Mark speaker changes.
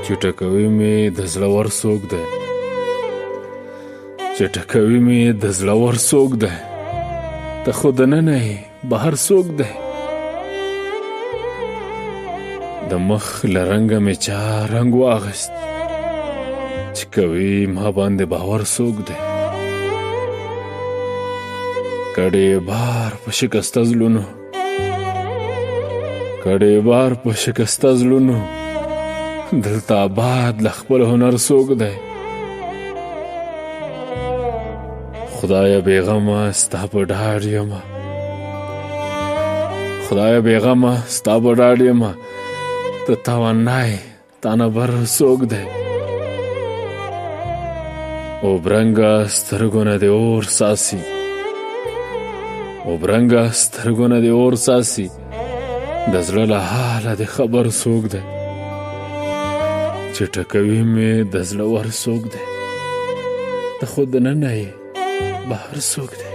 Speaker 1: چې ټکوي مې د زړور څوک دی چې ټکوي مې د زړور څوک دی ته خو دننه یې بهر څوک دی د مخ له رنګه مې چا رنګ واغست چې کوي ما باندې باور څوک دی کډې بار په شکسته زړونو کډې بار په شکسته زړونو دلته آباد له خپل هنر څوک دی خدایه بېغمه ستا په ډاډ یمه خدایه بېغمه ستا په ډاډ یمه ته توانای تا نه بر څوک دی اوبرنګه سترګو نه دې اور ساسي اوبرنګه سترګو نه دې اور ساسي د زړه له حاله دې خبر څوک دی چې ټکوي مې د زړور څوک دی ته خو دننه یې بهر څوک دی